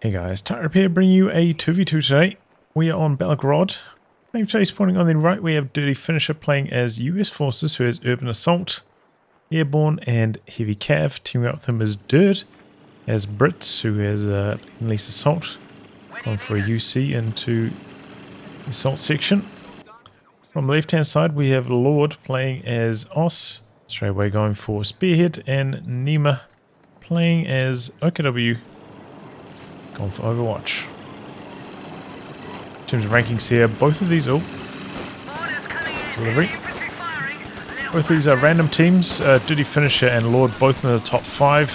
Hey guys, Tyre here, bringing you a 2v2 today. We are on Belgorod. Maybe today spawning on the right, we have Dirty Finisher playing as US Forces, who has Urban Assault, Airborne, and Heavy Cav. Teaming up with him is Dirt, as Brits, who has Lease Assault. Going for a UC into the Assault section. From the left hand side, we have Lord playing as Os, straight away going for Spearhead, and Nima playing as OKW. Going for Overwatch. In terms of rankings here, both of these... Oh. Delivery. Both of these are random teams. Dirty Finisher and Lord both in the top 5.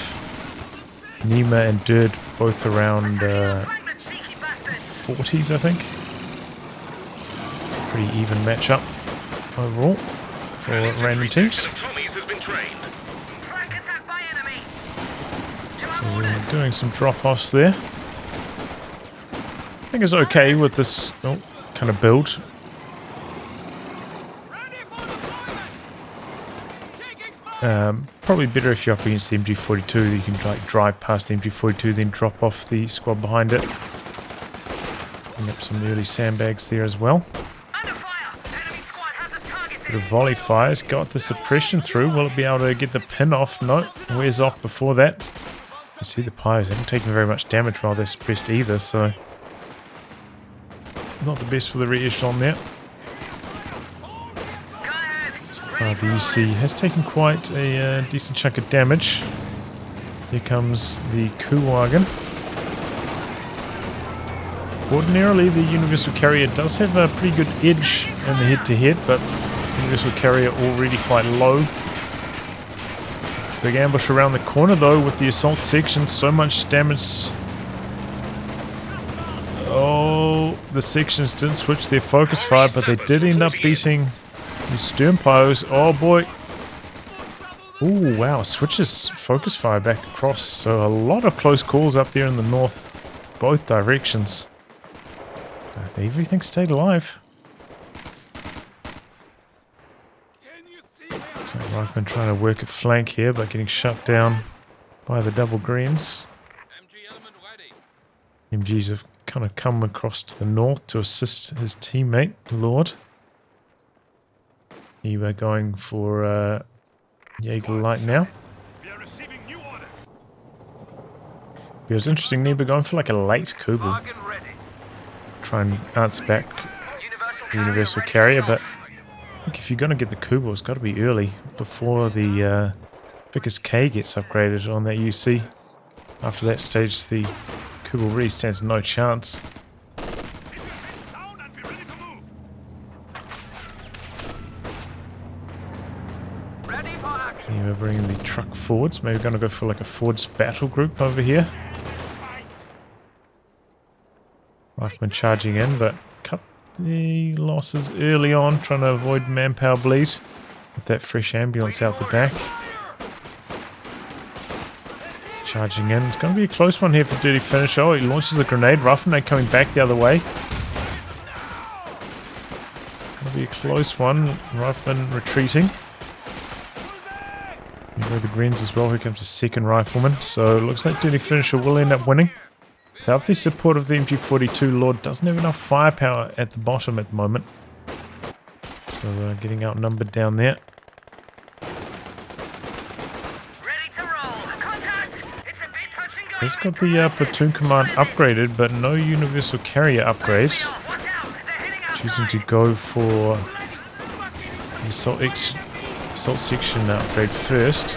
Nima and Dirt both around 40s, I think. Pretty even matchup overall for random teams. So we're doing some drop-offs there. I think it's okay with this kind of build. Probably better if you're up against the MG42. You can like drive past the MG42, then drop off the squad behind it. Bring up some early sandbags there as well. Bit of volley fires. Got the suppression through. Will it be able to get the pin off? No. Wears off before that. You see the pyros haven't taken very much damage while they're suppressed either, so not the best for the re-echelon there. So far the UC has taken quite a decent chunk of damage. Here comes the coup wagon. Ordinarily the Universal Carrier does have a pretty good edge in the head-to-head, but Universal Carrier already quite low. Big ambush around the corner though with the assault section, so much damage. Oh, the sections didn't switch their focus fire, but they did end up beating the stern pyros. Oh boy. Ooh, wow, switches focus fire back across. So a lot of close calls up there in the north, both directions. Everything stayed alive. So Rifleman trying to work a flank here, but getting shut down by the double greens. MGs have kind of come across to the north to assist his teammate, Lord. We're going for Jaeger Light now. It was interesting, Neba going for like a late Kubel. Try and answer back the Universal Carrier, but I think if you're going to get the Kubel, it's got to be early, before the Vickers K gets upgraded on that UC. After that stage, the Kubel really stands no chance. Yeah, we're bringing the truck forwards. Maybe we're going to go for like a forwards battle group over here. Rifleman charging in, but cut the losses early on, trying to avoid manpower bleed with that fresh ambulance out the back. Charging in. It's going to be a close one here for Dirty Finish. Oh, he launches a grenade. Rifleman coming back the other way. Going to be a close one. Rifleman retreating. There are the greens as well. Here comes the second Rifleman. So it looks like Dirty Finisher will end up winning. Without the support of the MG42, Lord doesn't have enough firepower at the bottom at the moment. So getting outnumbered down there. He's got the platoon command upgraded, but no Universal Carrier upgrade. Choosing to go for the assault section upgrade first.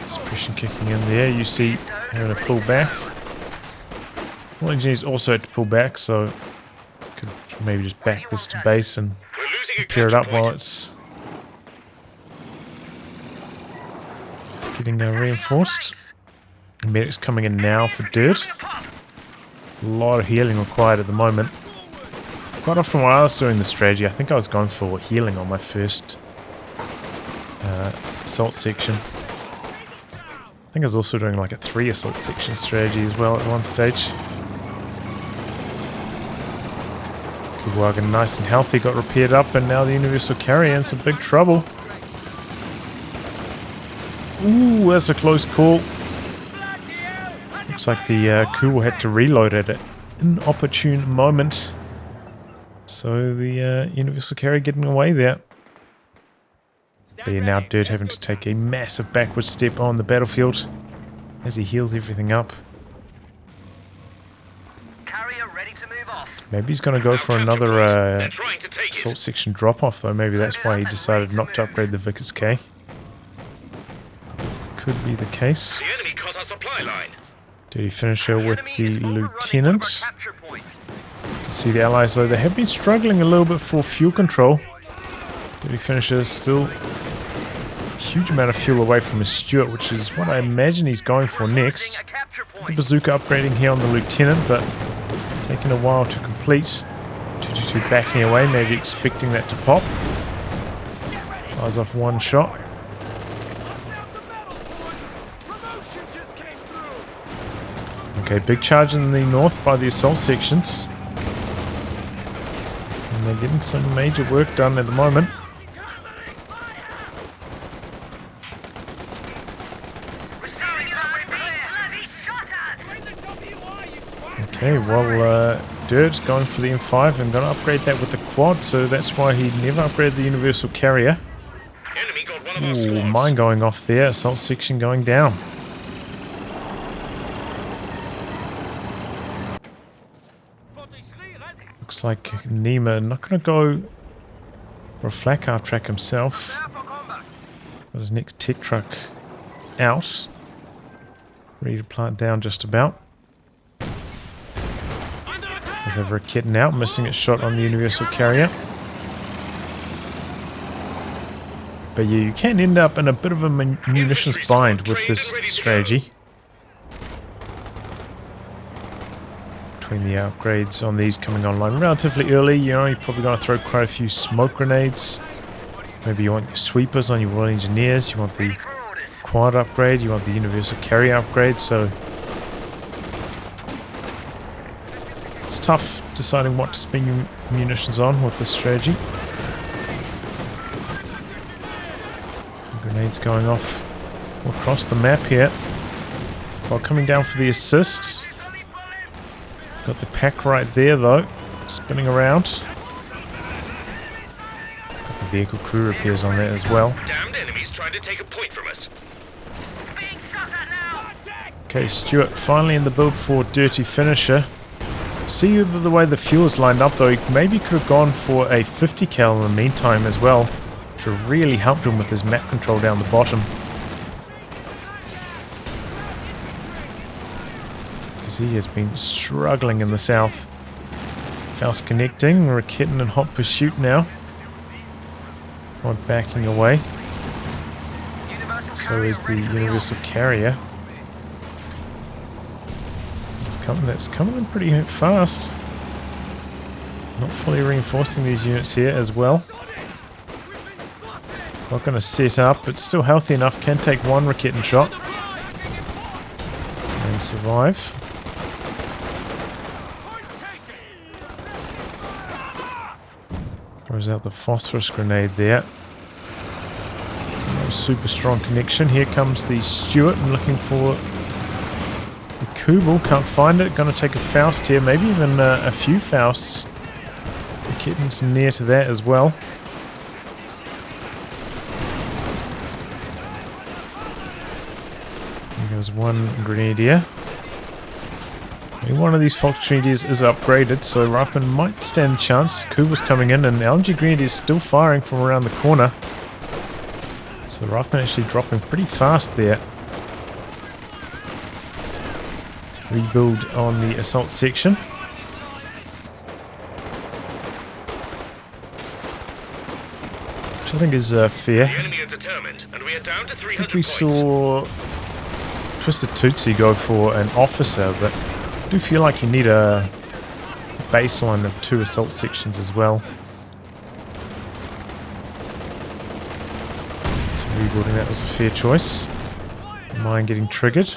Suppression kicking in there. You see having to pull back. All engineers also had to pull back, so could maybe just back this to base and repair it up while it's getting reinforced. Medic's coming in now for Dirt. A lot of healing required at the moment. Quite often while I was doing the strategy, I think I was going for healing on my first assault section. I think I was also doing like a 3 assault section strategy as well at one stage. Wagon nice and healthy, got repaired up, and now the Universal Carrier in some big trouble. Ooh, that's a close call. Looks like the Kubel had to reload at an inopportune moment. So the Universal Carrier getting away there. But yeah, now Dirt having to take a massive backward step on the battlefield as he heals everything up. Maybe he's going to go for another assault section drop-off though. Maybe that's why he decided not to upgrade the Vickers K. Could be the case. Dirty finisher with the Lieutenant. See the Allies though, they have been struggling a little bit for fuel control. Dirty finisher still a huge amount of fuel away from his Stuart, which is what I imagine he's going for next. The bazooka upgrading here on the Lieutenant, but taking a while to complete. 222 backing away, maybe expecting that to pop. Fires off one shot. Okay, big charge in the north by the assault sections. And they're getting some major work done at the moment. Okay, well, Dirt's going for the M5 and going to upgrade that with the quad, so that's why he never upgraded the Universal Carrier. Ooh, mine going off there, assault section going down. Looks like Nima not going to go for a flak half track himself. Got his next tech truck out. Ready to plant down just about. There's over a kitten out, missing its shot on the Universal Carrier. But yeah, you can end up in a bit of a munitions bind with this strategy. Between the upgrades on these coming online relatively early, you know, you're probably going to throw quite a few smoke grenades. Maybe you want your sweepers on your Royal Engineers, you want the quad upgrade, you want the Universal Carrier upgrade, so it's tough deciding what to spend your munitions on with this strategy. Grenades going off across the map here. While coming down for the assist. Got the pack right there though, spinning around. Got the vehicle crew repairs on that as well. Damned enemies trying to take a point from us. Being shot at now. Okay, Stuart finally in the build for Dirty Finisher. See the way the fuel is lined up though, he maybe could have gone for a 50 cal in the meantime as well, which would have really helped him with his map control down the bottom. Because he has been struggling in the south. Faust connecting, we're kitten in hot pursuit now. Not backing away. So is the Universal Carrier. That's coming in pretty fast. Not fully reinforcing these units here as well. Not going to set up, but still healthy enough. Can take one Raketen shot. And survive. Throws out the phosphorus grenade there. No super strong connection. Here comes the Stuart and looking for the Kubel. Can't find it. Going to take a Faust here. Maybe even a few Fausts. The kitten's near to that as well. There goes one Grenadier. One of these Fox Grenadiers is upgraded, so Rifleman might stand a chance. Kubel's coming in, and the LMG Grenadier is still firing from around the corner. So Rifleman actually dropping pretty fast there. Rebuild on the assault section. Which I think is fair. I think we saw Twisted Tootsie go for an officer, but I do feel like you need a baseline of 2 assault sections as well. So rebuilding that was a fair choice. Mine getting triggered.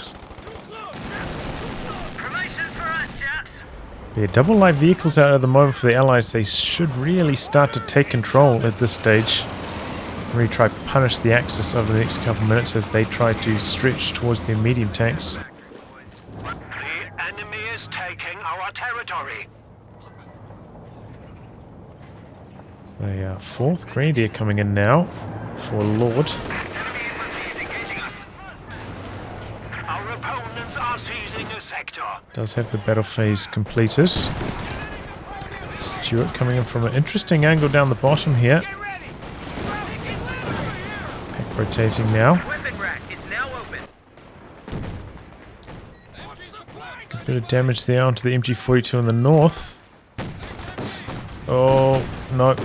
Yeah, double light vehicles out at the moment for the Allies. They should really start to take control at this stage. Really try to punish the Axis over the next couple of minutes as they try to stretch towards their medium tanks. is taking our territory. A fourth grenadier coming in now for Lord. Enemy infantry is engaging us. Our opponents are seizing a sector. Does have the battle phase completed. Stuart coming in from an interesting angle down the bottom here. Pack rotating now. Weapon rack is now open. A bit of damage there onto the MG42 in the north. Oh, no.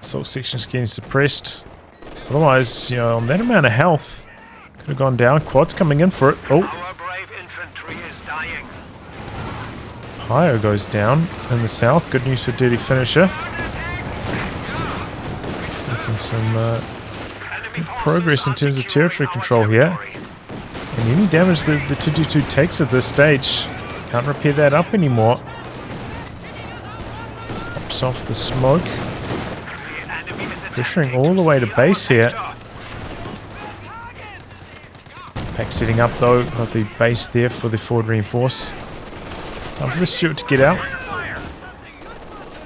Assault section's getting suppressed. Otherwise, you know, on that amount of health, could have gone down. Quad's coming in for it. Oh. Our brave infantry is dying. Ohio goes down in the south. Good news for Dirty Finisher. Making some good progress in terms of territory control here. And any damage that the 222 takes at this stage, can't repair that up anymore. Pops off the smoke. Pressuring all the way to base here. Pack setting up though, got the base there for the forward reinforce. Time for the Stuart to get out.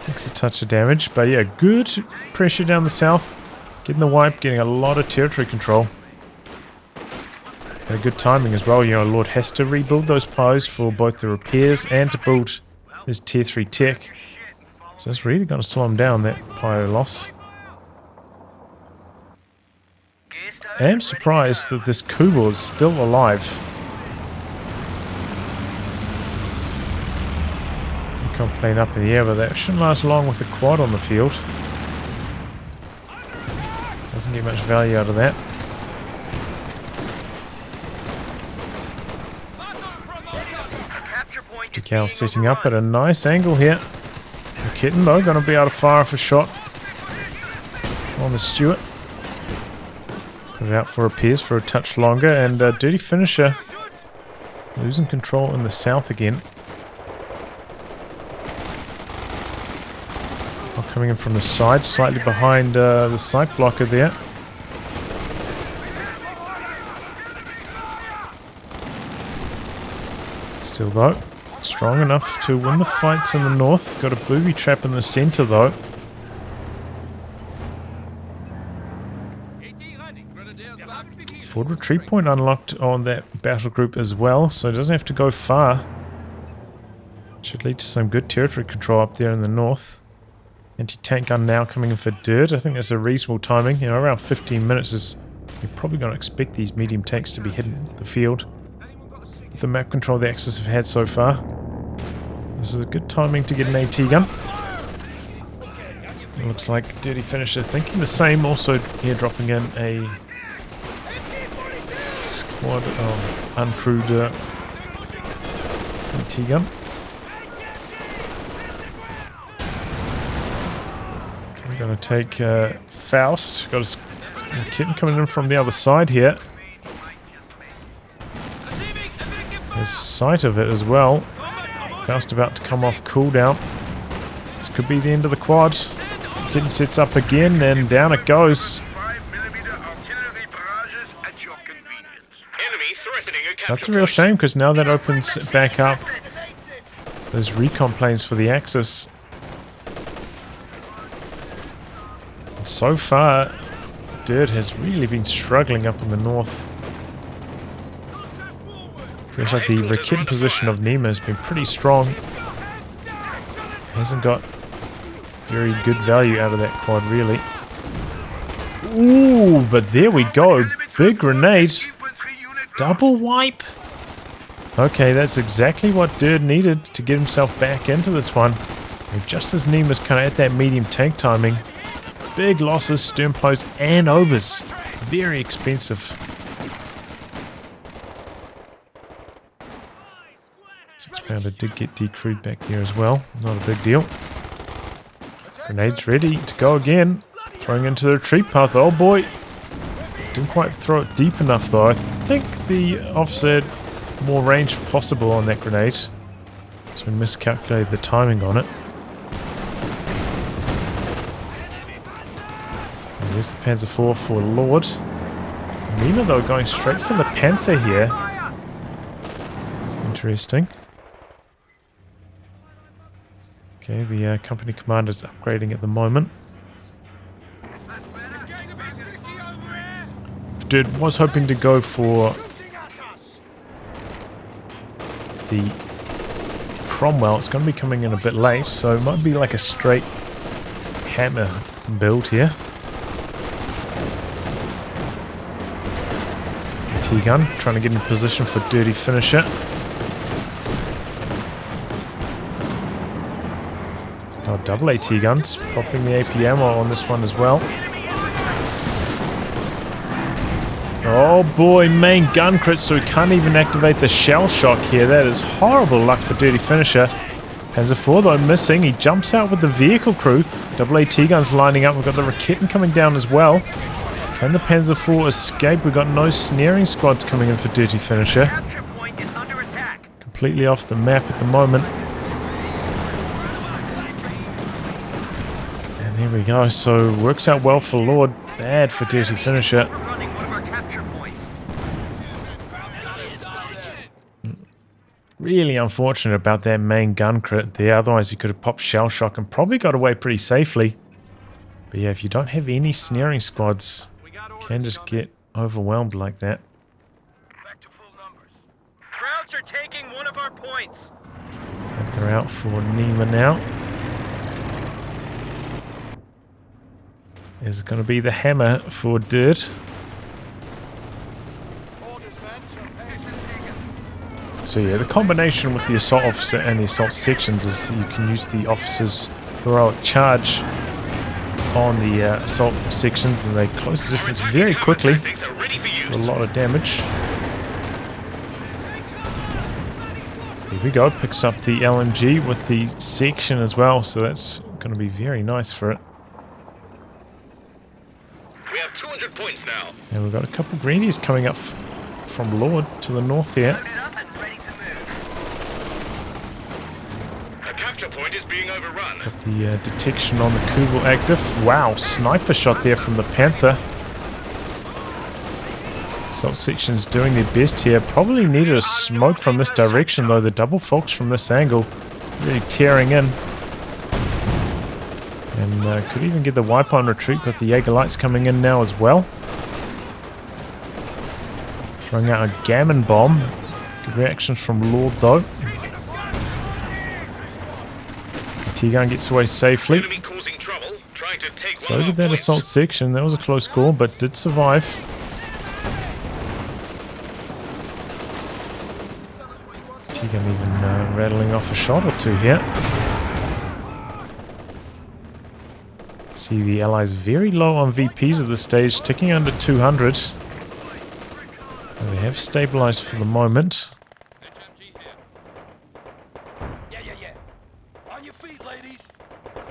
Takes a touch of damage, but yeah, good pressure down the south. Getting the wipe, getting a lot of territory control. And good timing as well, you know, Lord has to rebuild those piles for both the repairs and to build his tier 3 tech. So it's really going to slow him down, that pyro loss. I am surprised that this Kubel is still alive. Recon plane up in the air, but that shouldn't last long with the quad on the field. Doesn't get much value out of that. Decal setting up at a nice angle here. The kitten though, going to be able to fire off a shot on the Stuart. Put it out for repairs for a touch longer, and Dirty Finisher losing control in the south again. Well, coming in from the side, slightly behind the side blocker there. Still though, strong enough to win the fights in the north. Got a booby trap in the center though. Forward retreat point unlocked on that battle group as well, so it doesn't have to go far. Should lead to some good territory control up there in the north. Anti-tank gun now coming in for dirt. I think that's a reasonable timing. You know, around 15 minutes is... You're probably going to expect these medium tanks to be hitting the field. With the map control the Axis have had so far. This is a good timing to get an AT gun. It looks like Dirty Finisher thinking the same, also here dropping in a squad of uncrewed AT gun. Okay, we're going to take Faust. Got a kitten coming in from the other side here. There's sight of it as well. Faust about to come off cooldown. This could be the end of the quad. Kitten sets up again and down it goes. That's a real shame because now that opens back up those recon planes for the Axis. And so far, Dirt has really been struggling up in the north. Feels like the Rakit position of Nima has been pretty strong. Hasn't got very good value out of that quad, really. Ooh, but there we go. Big grenade. Double wipe. Okay, that's exactly what Dirt needed to get himself back into this one. And just as Nima's kind of at that medium tank timing. Big losses, Sternplows and Obers. Very expensive. 6-pounder did get decrewed back there as well. Not a big deal. Grenades ready to go again. Throwing into the retreat path. Oh boy. Didn't quite throw it deep enough though. I think the officer had more range possible on that grenade. So we miscalculated the timing on it. And there's the Panzer IV for Lord. Nima though, going straight for the Panther here. Interesting. 'Enemy infantry is engaging us. Our opponents are seizing a sector. Our brave infantry is dying. Interesting. 222 Okay, the company commander's upgrading at the moment. Dude, was hoping to go for the Cromwell. It's going to be coming in a bit late, so it might be like a straight hammer build here. T-gun trying to get in position for dirty finisher. Oh, double AT guns, popping the AP ammo on this one as well. Oh boy, main gun crit, so he can't even activate the shell shock here. That is horrible luck for dirty finisher. Panzer IV though missing. He jumps out with the vehicle crew. Double AT guns lining up. We've got the Raketen coming down as well. Can the Panzer IV escape? We've got no snaring squads coming in for dirty finisher. Completely off the map at the moment. And there we go. So works out well for Lord. Bad for dirty finisher. Really unfortunate about that main gun crit there. Otherwise he could have popped shell shock and probably got away pretty safely. But yeah, if you don't have any snaring squads, you can just get overwhelmed like that. Back to full numbers. Krauts are taking one of our points. They're out for Nima now. Is going to be the hammer for Dirt. So yeah, the combination with the assault officer and the assault sections is you can use the officer's heroic charge on the assault sections, and they close the distance very quickly. A lot of damage. Here we go, picks up the LMG with the section as well, so that's going to be very nice for it. We have 200 points now. And we've got a couple greenies coming up from Lord to the north here. Point is being overrun. Got the detection on the Kugel active. Wow, sniper shot there from the Panther. Assault section's doing their best here. Probably needed a smoke from this direction though. The double Fox from this angle really tearing in. And could even get the wipe on retreat, but the Jaeger Lights coming in now as well. Throwing out a Gammon bomb. Good reactions from Lord though. T-gun gets away safely. So did that assault section. That was a close call, but did survive. T-gun even rattling off a shot or two here. See the Allies very low on VPs at this stage, ticking under 200. And they have stabilized for the moment.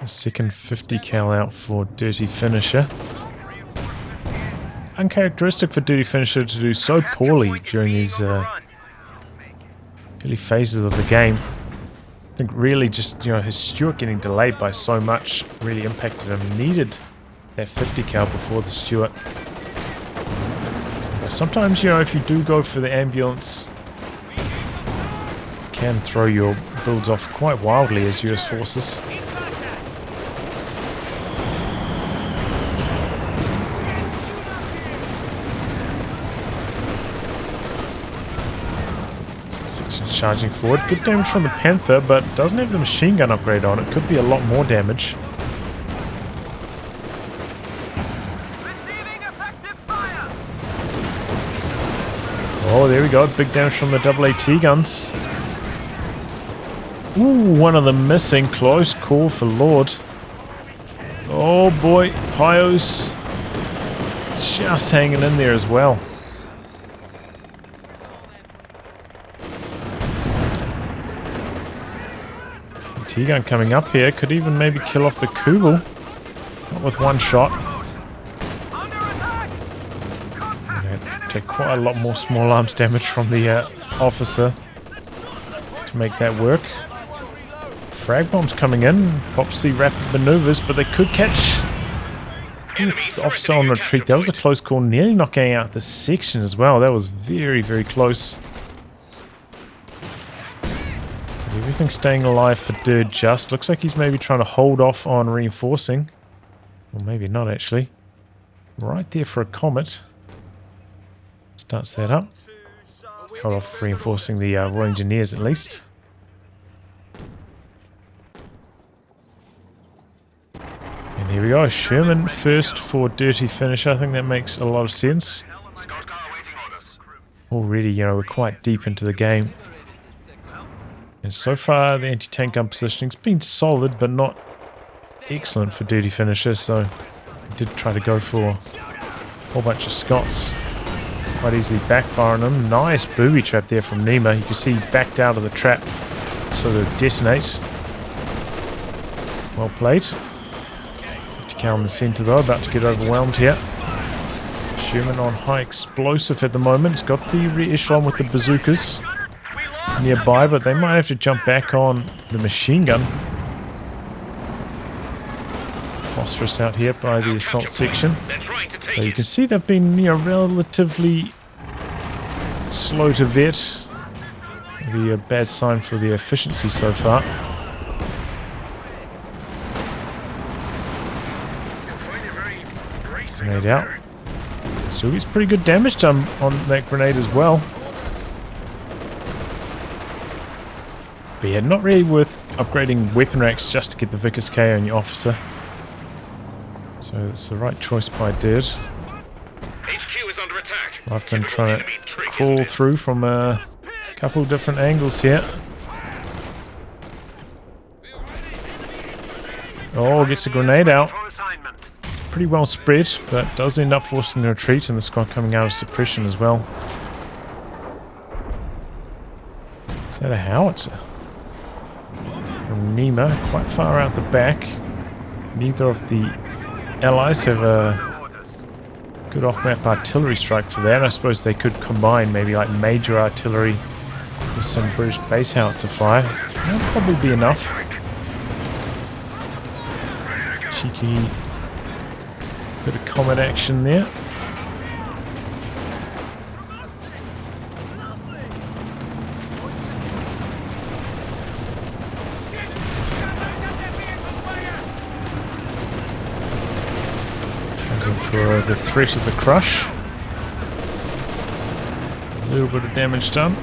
A second 50 cal out for Dirty Finisher. Uncharacteristic for Dirty Finisher to do so poorly during these early phases of the game. I think really just, you know, his Stuart getting delayed by so much really impacted him. He needed that 50 cal before the Stuart. But sometimes, you know, if you do go for the ambulance, it can throw your builds off quite wildly as US forces. Charging forward. Good damage from the Panther, but doesn't have the machine gun upgrade on. It could be a lot more damage. Oh, there we go. Big damage from the double AT guns. Ooh, one of them missing. Close call for Lord. Oh boy. Pyos just hanging in there as well. T-gun coming up here, could even maybe kill off the Kugel. Not with one shot. Take quite a lot more small arms damage from the officer to make that work. Frag bombs coming in, pops the rapid maneuvers, but they could catch the officer on retreat. That was a close call, nearly knocking out the section as well. That was very, very close. Nothing staying alive for Dirt just. Looks like he's maybe trying to hold off on reinforcing. Or maybe not actually. Right there for a comet. Starts that up. Hold off reinforcing the Royal Engineers at least. And here we go. Sherman first for dirty finish. I think that makes a lot of sense. Already, you know, we're quite deep into the game. And so far, the anti-tank gun positioning's been solid, but not excellent for dirty finisher. So I did try to go for a whole bunch of Scots. Quite easily backfiring them. Nice booby trap there from Nima. You can see he backed out of the trap, sort of detonate. Well played. 50 in the centre though, about to get overwhelmed here. Sherman on high explosive at the moment. Got the re-echelon with the bazookas nearby, but they might have to jump back on the machine gun. Phosphorus out here by the assault section. So you can see they've been, you know, relatively slow to vet. Maybe a bad sign for their efficiency so far. Grenade out. So it's pretty good damage done on that grenade as well. But yeah, not really worth upgrading weapon racks just to get the Vickers K on your officer. So it's the right choice by Dirt. HQ is under attack. I've been trying to crawl through from a couple of different angles here. Oh, gets a grenade out. Pretty well spread, but does end up forcing the retreat, and the squad coming out of suppression as well. Is that a howitzer? From Nima, quite far out the back. Neither of the allies have a good off-map artillery strike for that. I suppose they could combine maybe like major artillery with some British base howitzer fire. That'll probably be enough. Cheeky bit of comet action there. For the threat of the crush. A little bit of damage done.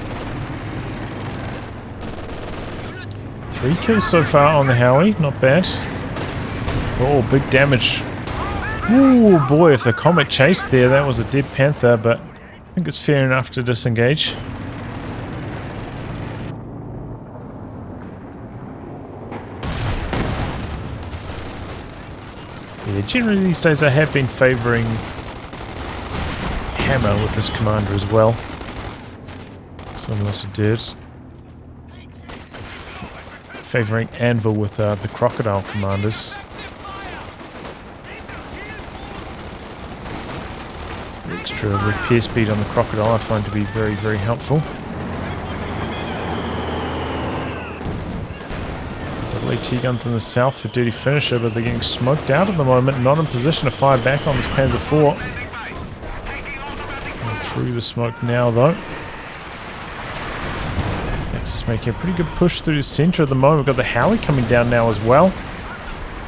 3 kills so far on the Howie, not bad. Oh, big damage. Ooh, boy, if the Comet chased there, that was a dead Panther, but I think it's fair enough to disengage. Yeah, generally these days I have been favouring Hammer with this commander as well. Similar to Dirt. Favouring Anvil with the Crocodile commanders. The extra repair speed on the Crocodile I find to be very, very helpful. AT guns in the south for dirty finisher, but they're getting smoked out at the moment. Not in position to fire back on this Panzer IV. And through the smoke now, though. Axis making a pretty good push through the centre at the moment. We've got the Howie coming down now as well,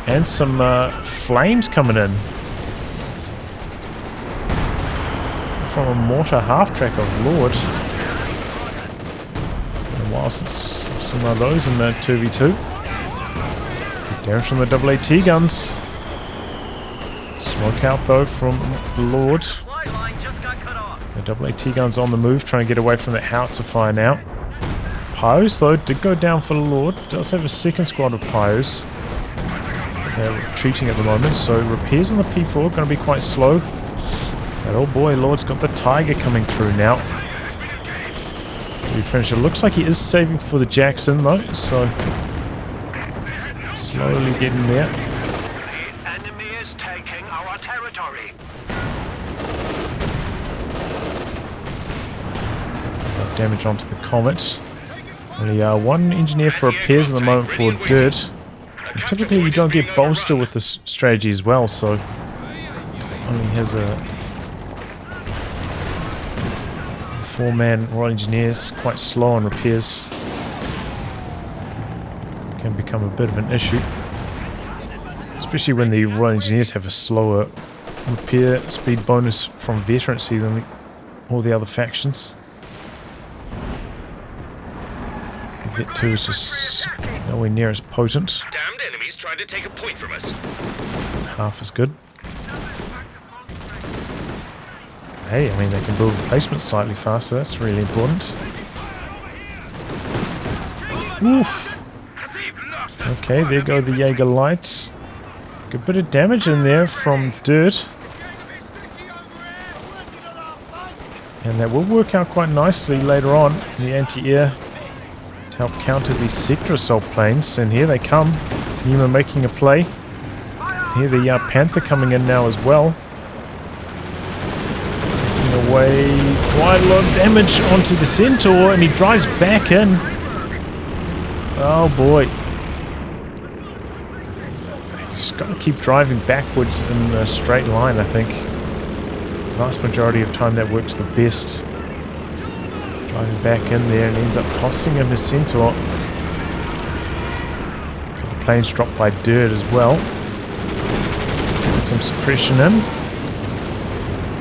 and some flames coming in from a mortar half track of Lord. Been a while since some of those in the 2v2. Damage from the AT guns. Smoke out though from Lord. The AT guns on the move, trying to get away from that howitzer fire now. Pyos though did go down for the Lord. Does have a second squad of Pyos. They're retreating at the moment, so repairs on the P4 going to be quite slow. But oh boy, Lord's got the Tiger coming through now. The finisher looks like he is saving for the Jackson though, so slowly getting there. The enemy is taking our territory. Damage onto the Comet. Only one engineer for repairs at the moment for Dirt. And typically you don't get bolster with this strategy as well, so only has a 4-man Royal Engineers, quite slow on repairs. can become a bit of an issue. Especially when the Royal Engineers have a slower repair speed bonus from veterancy than all the other factions. Vet 2 is just nowhere near as potent. Damned enemies trying to take a point from us. Half as good. Hey, I mean they can build replacements slightly faster, that's really important. Oof! Okay, there go the Jaeger lights. Good bit of damage in there from Dirt. And that will work out quite nicely later on in the anti-air to help counter these sector assault planes. And here they come. Nima making a play. Here the Panther coming in now as well. Taking away quite a lot of damage onto the Centaur, and he drives back in. Oh boy. Just got to keep driving backwards in a straight line, I think. The vast majority of time that works the best. Driving back in there and ends up costing him his Centaur. Got the planes dropped by Dirt as well. Get some suppression in.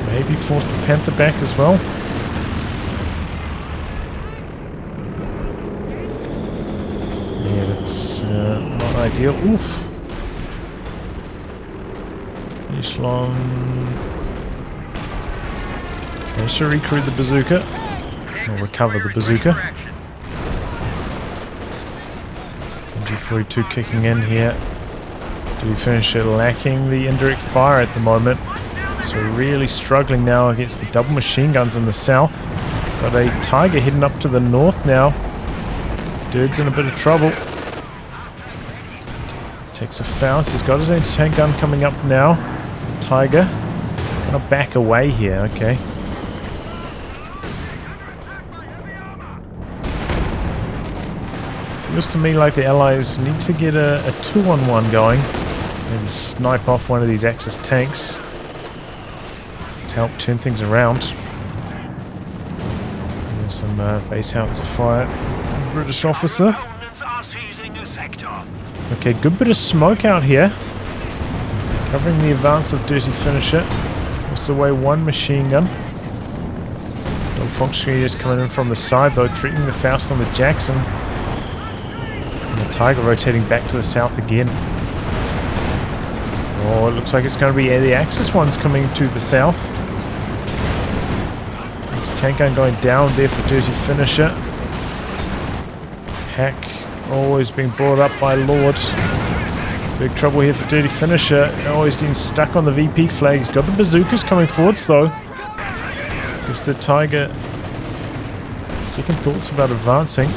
Maybe force the Panther back as well. Yeah, that's not ideal. Oof! Long. Okay, should recruit the bazooka. Or recover the bazooka. MG42 kicking in here. Do we finish it? Lacking the indirect fire at the moment. So really struggling now against the double machine guns in the south. Got a Tiger heading up to the north now. Dude's in a bit of trouble. Takes a Faust. He's got his anti-tank gun coming up now. Tiger. Gonna back away here, okay. Feels to me like the Allies need to get a 2-on-1 going. Maybe snipe off one of these Axis tanks to help turn things around. There's some base howitzer fire. British officer. Okay, good bit of smoke out here. Covering the advance of Dirty Finisher. Also away one machine gun. Little Fox is coming in from the side though, threatening the Faust on the Jackson. And the Tiger rotating back to the south again. Oh, it looks like it's going to be the Axis ones coming to the south. Tank gun going down there for Dirty Finisher. Hack always being brought up by Lord. Big trouble here for Dirty Finisher. Always getting stuck on the VP flag. He's got the bazookas coming forwards though. Gives the Tiger second thoughts about advancing.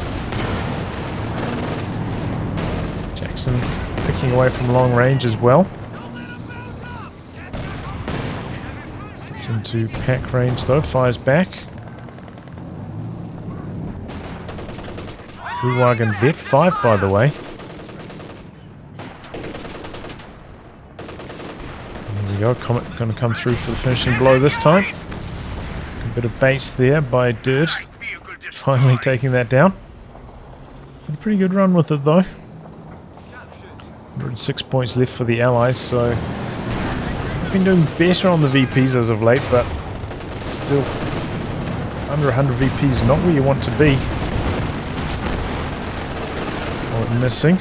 Jackson picking away from long range as well. Gets into pack range though. Fires back. Wagon Vet 5 by the way. There we go, Comet going to come through for the finishing blow this time. A bit of bait there by Dirt. Finally taking that down. Had a pretty good run with it though. 106 points left for the Allies, so they've been doing better on the VPs as of late, but still under 100 VPs not where you want to be. Missing.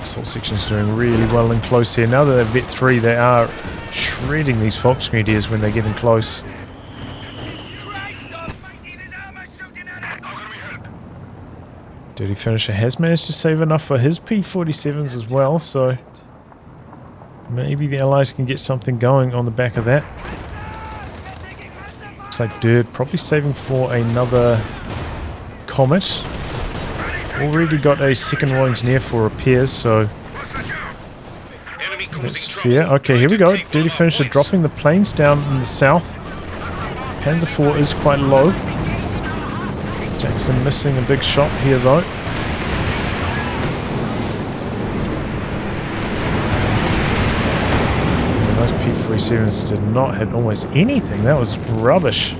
Assault section's doing really well in close here. Now that they're Vet 3, they are shredding these Volksgrenadiers when they get in close. Dirty Finisher has managed to save enough for his P-47s as well, so maybe the Allies can get something going on the back of that. Looks like Dirt probably saving for another Comet. Already got a second Royal Engineer for repairs, so that's fair. Okay, here we go. Dirty Finisher dropping the planes down in the south. Panzer IV is quite low. Jackson missing a big shot here though. Yeah, those P-47s did not hit almost anything. That was rubbish.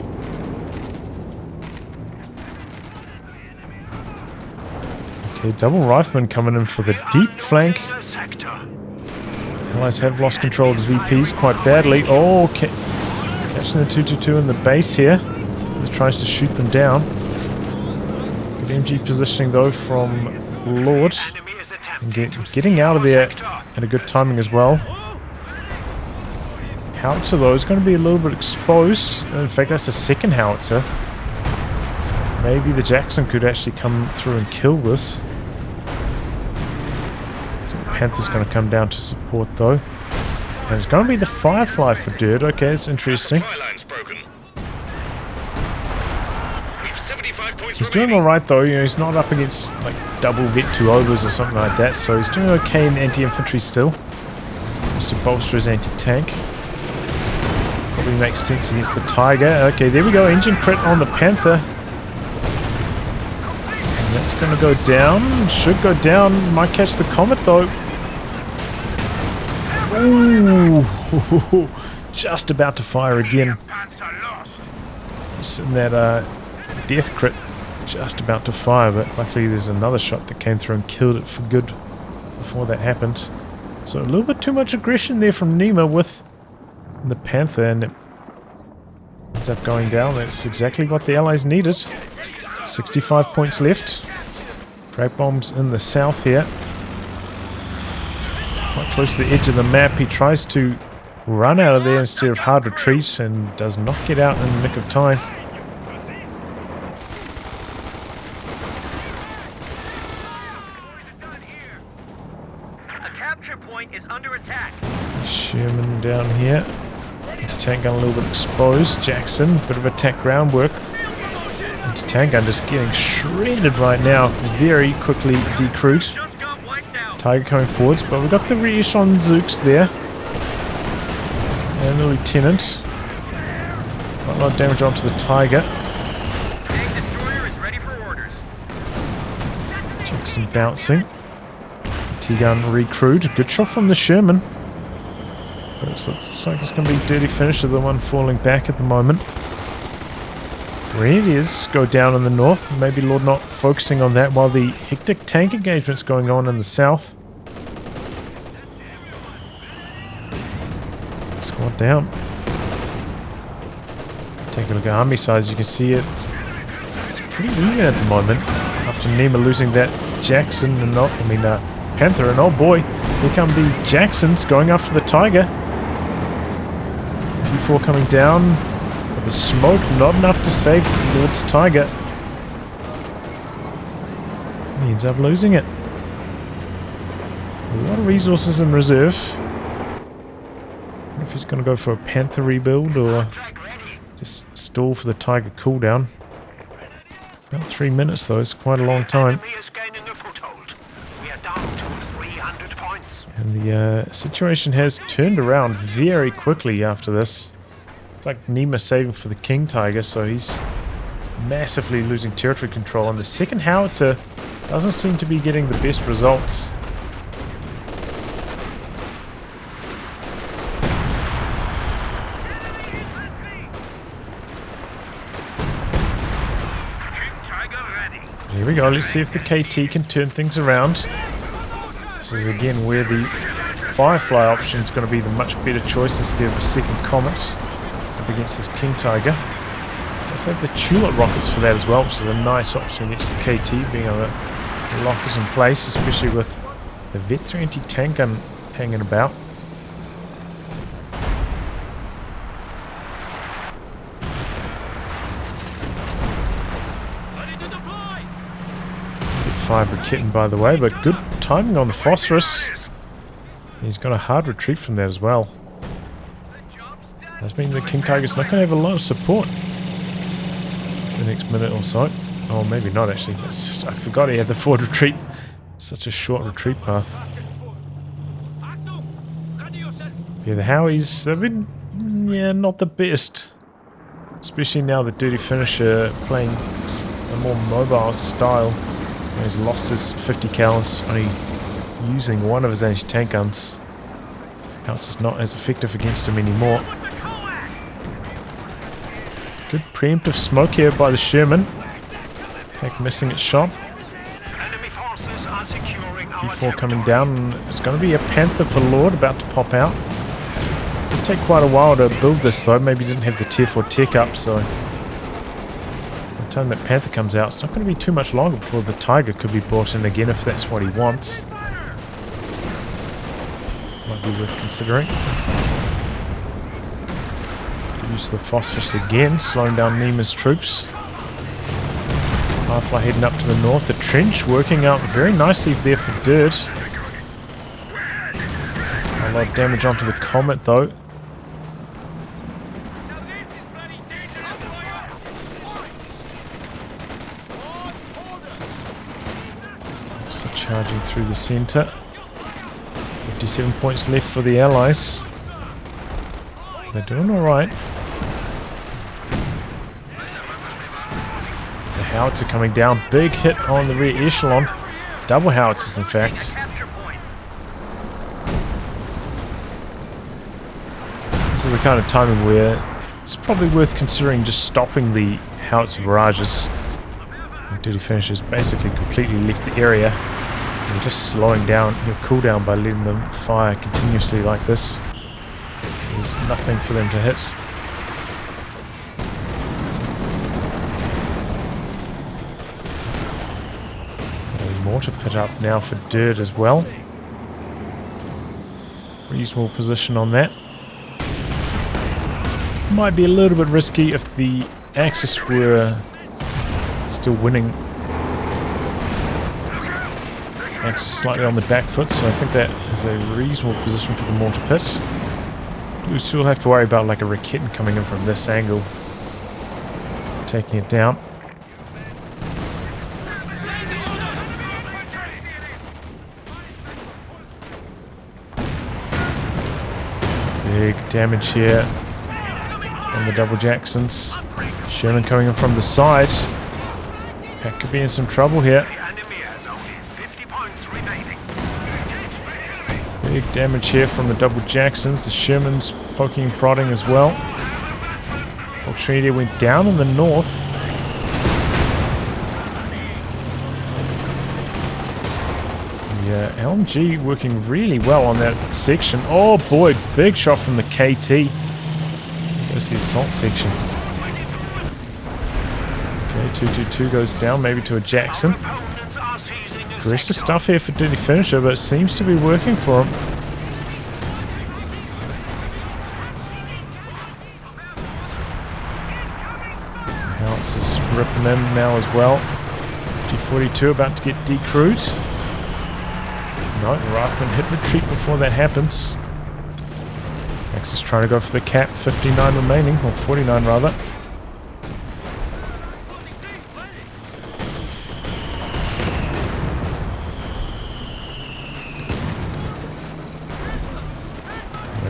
Okay, double rifleman coming in for the deep flank. The sector. Allies have lost control of the VPs quite badly. Oh, okay. Catching the 222 in the base here. He tries to shoot them down. Good MG positioning though from Lord. Enemy is And attempting to getting steal out of the there sector. at a good timing as well. Howitzer though is going to be a little bit exposed. In fact, that's the second howitzer. Maybe the Jackson could actually come through and kill this. So the Panther's going to come down to support though. And it's going to be the Firefly for Dirt. Okay, it's interesting. Supply line's broken. We've 75 points He's doing remaining. alright though, you know, he's not up against like double Vet 2 overs or something like that, so he's doing okay in anti-infantry still. Just to bolster his anti-tank. Probably makes sense against the Tiger. Okay, there we go, engine crit on the Panther. And that's going to go down, should go down, might catch the Comet though. Ooh, just about to fire again. Panzer lost. Just in that death crit, just about to fire, but luckily there's another shot that came through and killed it for good before that happened. So a little bit too much aggression there from Nima with the Panther, and it ends up going down. That's exactly what the Allies needed. 65 points left. Frag bombs in the south here. Quite close to the edge of the map. He tries to run out of there instead of hard retreat and does not get out in the nick of time. A capture point is under attack. Sherman down here. Anti-tank gun a little bit exposed. Jackson, bit of attack groundwork. Anti-tank gun just getting shredded right now. Very quickly decrewed. Just got wiped out. Tiger coming forwards, but we've got the Reishon Zooks there. And the Lieutenant. Quite a lot of damage onto the Tiger. Tank destroyer is ready for orders. Jackson bouncing. T-gun recrewed. Good shot from the Sherman. But it looks like it's going to be dirty finish of the one falling back at the moment. Reindeers go down in the north. Maybe Lord not focusing on that while the hectic tank engagement's going on in the south. Squad down. Take a look at army size. You can see it. It's pretty even at the moment. After Nema losing that Jackson and Panther, and oh boy, here come the Jacksons going after the Tiger. P4 coming down. But the smoke not enough to save Lord's Tiger. He ends up losing it. A lot of resources in reserve. I wonder if he's going to go for a Panther rebuild or just stall for the Tiger cooldown. About 3 minutes though, it's quite a long time. Enemy is gaining a foothold. We are down to 300 points. And the situation has turned around very quickly after this. It's like Nema saving for the King Tiger, so he's massively losing territory control. And the second howitzer doesn't seem to be getting the best results. King Tiger ready. Here we go, let's see if the KT can turn things around. This is again where the Firefly option is going to be the much better choice instead of a second Comet up against this King Tiger. Let's have the Tulip rockets for that as well, which is a nice option against the KT, being able to lock it in place, especially with the Vet 3 anti-tank gun hanging about. Get 5 raketting by the way, but good timing on the Phosphorus. He's got a hard retreat from that as well. That means the King Tiger's not going to have a lot of support the next minute or so. Oh, maybe not actually. I forgot he had the forward retreat. Such a short retreat path. Yeah, the Howies, they've been, not the best. Especially now the Dirty Finisher playing a more mobile style. He's lost his 50 cals, only using one of his anti-tank guns. Else is not as effective against him anymore. Good preemptive smoke here by the Sherman. Heck, missing its shot. Enemy forces are securing our P4 coming territory. down. It's going to be a Panther for Lord about to pop out. It'll take quite a while to build this though. Maybe didn't have the tier 4 tech up, so by the time that Panther comes out, it's not going to be too much longer before the Tiger could be brought in again if that's what he wants. Might be worth considering. Use the Phosphorus again, slowing down Nima's troops. Firefly heading up to the north. The trench working out very nicely there for Dirt. A lot of damage onto the Comet though. So charging through the centre. 57 points left for the Allies. They're doing alright. The howitzer coming down. Big hit on the rear echelon. Double howitzers in fact. This is the kind of timing where it's probably worth considering just stopping the howitzer barrages. And Dirty Finishers basically completely left the area. And just slowing down your cooldown by letting them fire continuously like this. There's nothing for them to hit. A mortar pit up now for Dirt as well. Reasonable position on that. Might be a little bit risky if the Axis were still winning. Axis slightly on the back foot, so I think that is a reasonable position for the mortar pit. We still have to worry about like a Raketin coming in from this angle, taking it down. Big damage here on the double Jacksons. Sherman coming in from the side. Pack could be in some trouble here. Big damage here from the double Jacksons. The Sherman's poking and prodding as well. Opportunity went down in the north. Yeah, LMG working really well on that section. Oh boy, big shot from the KT. There's the assault section. Okay, 222 goes down, maybe to a Jackson. Aggressive stuff here for Dirty Finisher, but it seems to be working for him. Howitzers ripping in now as well. G42 about to get decrewed. No, Rifleman hit retreat before that happens. Axis trying to go for the cap. 59 remaining, or 49 rather.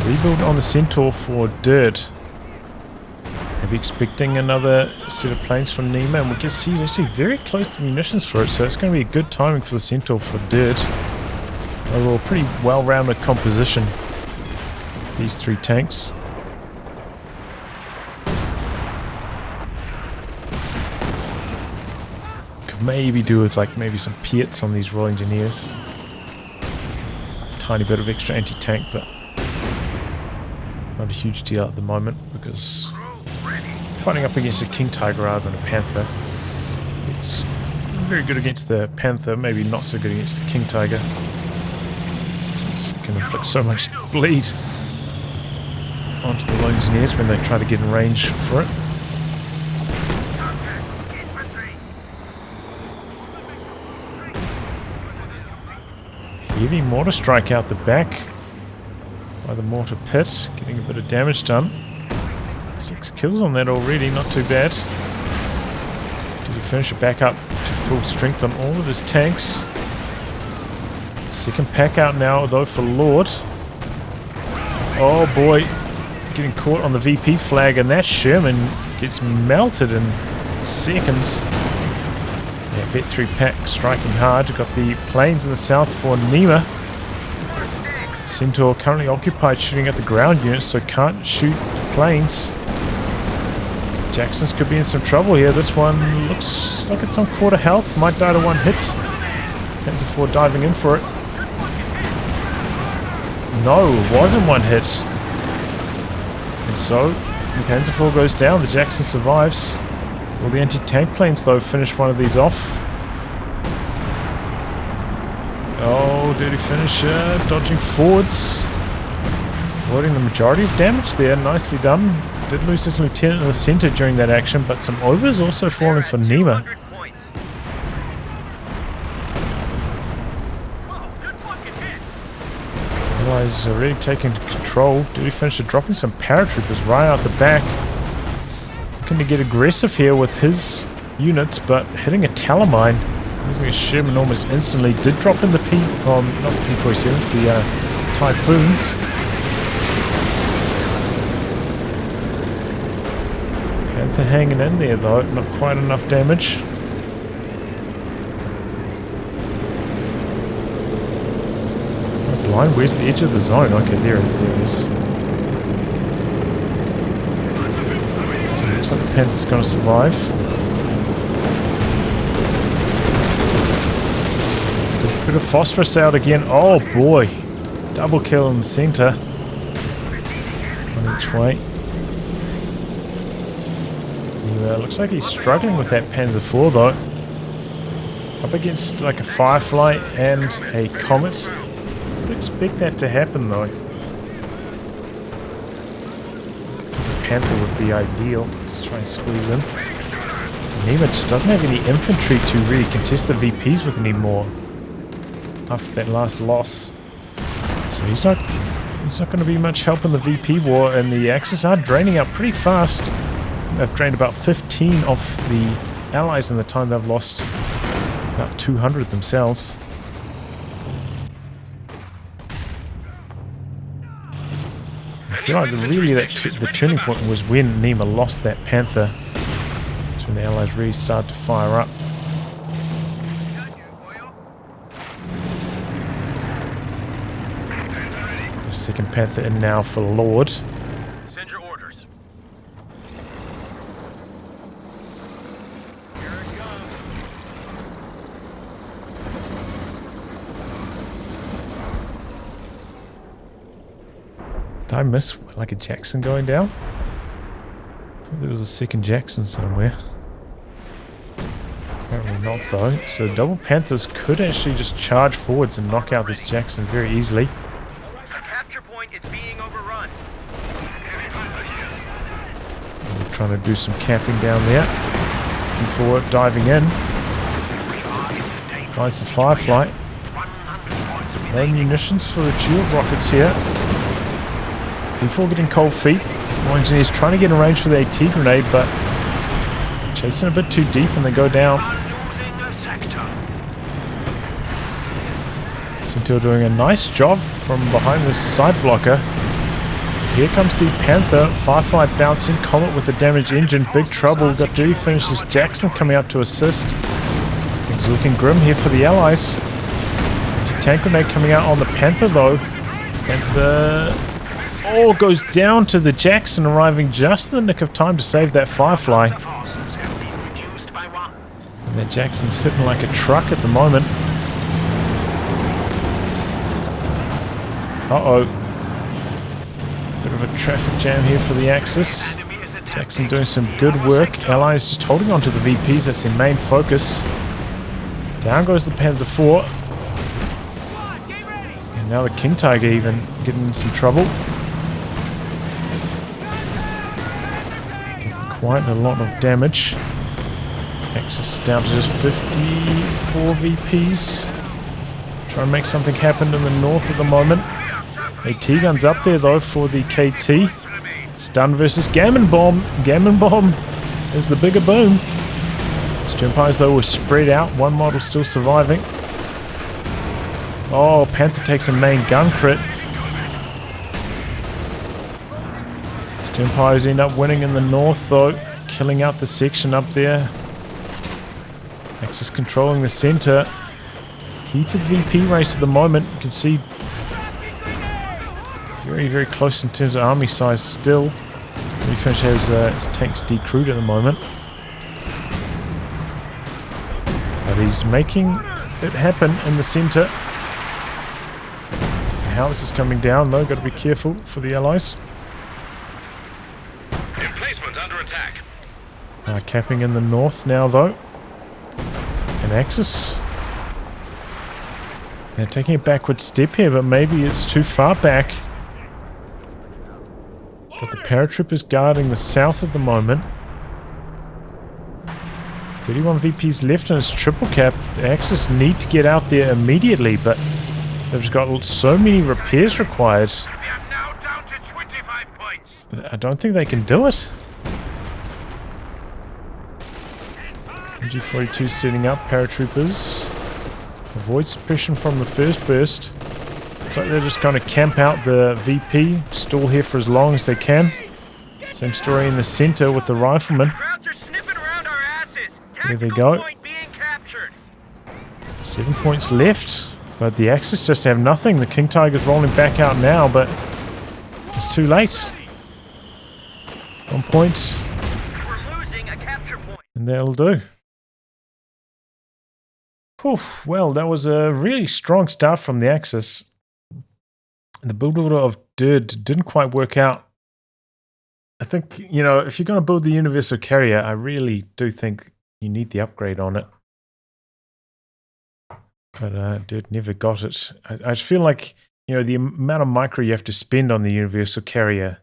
Rebuild on the Centaur for Dirt. Maybe expecting another set of planes from Nima, and we can see he's actually very close to munitions for it, so it's going to be a good timing for the Centaur for Dirt. Overall, pretty well-rounded composition. These three tanks. Could maybe do with like maybe some Piets on these Royal Engineers. Tiny bit of extra anti-tank, but not a huge deal at the moment because fighting up against a King Tiger rather than a Panther. It's very good against the Panther, maybe not so good against the King Tiger, since it can inflict so much bleed onto the Royal Engineers when they try to get in range for it. Heavy mortar strike out the back by the mortar pit, getting a bit of damage done. 6 kills on that already, not too bad. Did he finish it back up to full strength on all of his tanks? Second pack out now though for Lord. Oh boy, getting caught on the VP flag, and that Sherman gets melted in seconds. Yeah, Vet 3 pack striking hard. We've got the planes in the south for Nima. Centaur currently occupied shooting at the ground units, so can't shoot the planes. Jacksons could be in some trouble here. This one looks like it's on quarter health. Might die to one hit. Panzer IV diving in for it. No, it wasn't one hit. And so, the Panzer IV goes down. The Jackson survives. Will the anti-tank planes, though, finish one of these off? Oh, dirty finisher. Dodging forwards. Avoiding the majority of damage there. Nicely done. Did lose his lieutenant in the center during that action, but some overs also falling for Nima. Allies are really taking control. Dirty finisher dropping some paratroopers right out the back. Looking to get aggressive here with his units, but hitting a Talamine. Using a Sherman almost instantly. Did drop in the not the P-47s, the Typhoons. Panther hanging in there though, not quite enough damage. Blind, where's the edge of the zone? Okay, there it is. So it looks like the Panther's going to survive. A bit of phosphorus out again. Oh boy. Double kill in the center. One each way. Looks like he's struggling with that Panzer IV though. Up against like a Firefly and a Comet. I'd expect that to happen though. The Panther would be ideal to try and squeeze in. Nima just doesn't have any infantry to really contest the VPs with anymore after that last loss. So he's not going to be much help in the VP war, and the Axis are draining out pretty fast. They've drained about 15 off the Allies in the time they've lost about 200 themselves. I feel like really the turning point was when Nima lost that Panther. That's when the Allies really started to fire up. Second Panther in now for Lord. Send your orders. Did I miss like a Jackson going down? I thought there was a second Jackson somewhere. Apparently not though. So double Panthers could actually just charge forwards and knock out this Jackson very easily. Is being overrun. We're trying to do some camping down there. Looking forward, diving in. Finds the Firefly. No munitions for the shield rockets here. Before getting cold feet. More engineers trying to get in range for the AT grenade, but chasing a bit too deep and they go down. Centaur doing a nice job from behind this side blocker. Here comes the Panther. Firefly bouncing. Comet with a damaged engine. Big trouble. Got dirty finishes. Jackson coming out to assist. Things looking grim here for the Allies. Anti-tank grenade coming out on the Panther though. And the goes down to the Jackson, arriving just in the nick of time to save that Firefly. And that Jackson's hitting like a truck at the moment. Uh-oh. Bit of a traffic jam here for the Axis. Jackson doing some good work. Allies just holding on to the VPs. That's their main focus. Down goes the Panzer IV. And now the King Tiger even getting in some trouble. Taking quite a lot of damage. Axis down to just 54 VPs. Trying to make something happen in the north at the moment. AT guns up there though for the KT. Stun versus Gammon Bomb. Gammon Bomb is the bigger boom. Empires though were spread out. One model still surviving. Oh, Panther takes a main gun crit. Empires end up winning in the north though. Killing out the section up there. Axis controlling the center. Heated VP race at the moment. You can see very, very close in terms of army size still. Nimahfrosch has his tanks decrewed at the moment. But he's making it happen in the center. The house is coming down though, got to be careful for the allies. Emplacement under attack. Capping in the north now though. An Axis. They're taking a backward step here, but maybe it's too far back. But the paratroopers guarding the south at the moment. 31 VPs left and it's triple cap. The Axis need to get out there immediately, but they've just got so many repairs required. We are now down to 25 points. I don't think they can do it. MG42 setting up paratroopers. Avoid suppression from the first burst. Looks like they're just going to camp out the VP, stall here for as long as they can. Same story in the center with the riflemen. Crowds are sniffing around our asses. There they go. Point being captured. 7 points left, but the Axis just have nothing. The King Tiger's rolling back out now, but it's too late. 1 point, We're losing a capture point. and that'll do. Oof, well, that was a really strong start from the Axis. The build order of DIRD didn't quite work out. I think, you know, if you're going to build the Universal Carrier, I really do think you need the upgrade on it. But DIRD never got it. I just feel like, you know, the amount of micro you have to spend on the Universal Carrier,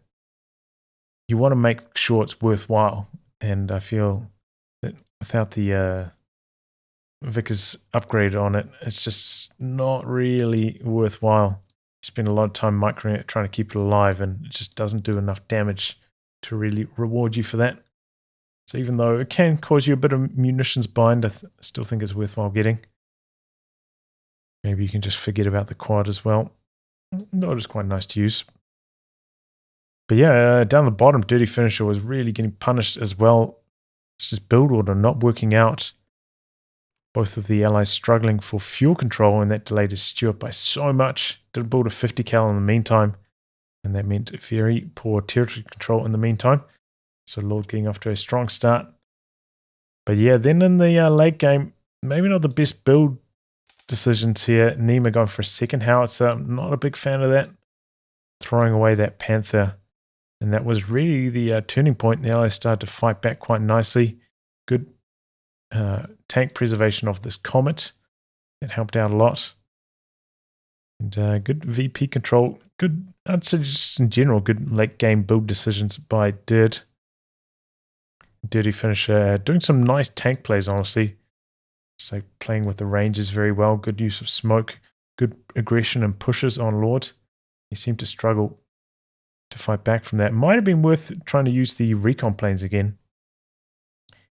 you want to make sure it's worthwhile. And I feel that without the Vickers upgrade on it, it's just not really worthwhile. You spend a lot of time microing it, trying to keep it alive, and it just doesn't do enough damage to really reward you for that. So even though it can cause you a bit of munitions bind, I still think it's worthwhile getting. Maybe you can just forget about the quad as well. No, it's quite nice to use. But yeah, down the bottom, Dirty Finisher was really getting punished as well. It's just build order not working out. Both of the allies struggling for fuel control, and that delayed his Stuart by so much. Did build a 50 cal in the meantime, and that meant very poor territory control in the meantime. So Lord getting off to a strong start. But yeah, then in the late game, maybe not the best build decisions here. Nima going for a second howitzer. Not a big fan of that. Throwing away that Panther. And that was really the turning point. The allies started to fight back quite nicely. Good tank preservation of this Comet. That helped out a lot. And good VP control. Good, I'd say just in general, good late game build decisions by DIRD. Dirty Finisher. Doing some nice tank plays, honestly. So playing with the ranges very well. Good use of smoke. Good aggression and pushes on Lord. He seemed to struggle to fight back from that. Might have been worth trying to use the recon planes again.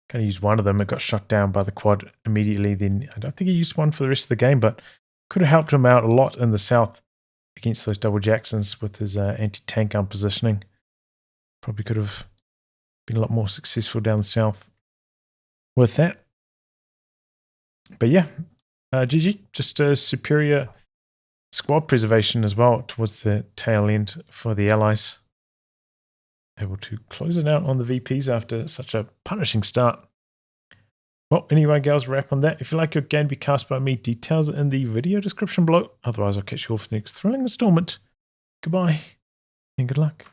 Kind of used one of them. It got shut down by the quad immediately. Then I don't think he used one for the rest of the game, but could have helped him out a lot in the south against those double Jacksons with his anti-tank gun positioning. Probably could have been a lot more successful down the south with that. But yeah, GG. Just a superior squad preservation as well towards the tail end for the allies. Able to close it out on the VPs after such a punishing start. Well, anyway, guys, wrap on that. If you like your game to be cast by me, details are in the video description below. Otherwise, I'll catch you all for the next thrilling installment. Goodbye, and good luck.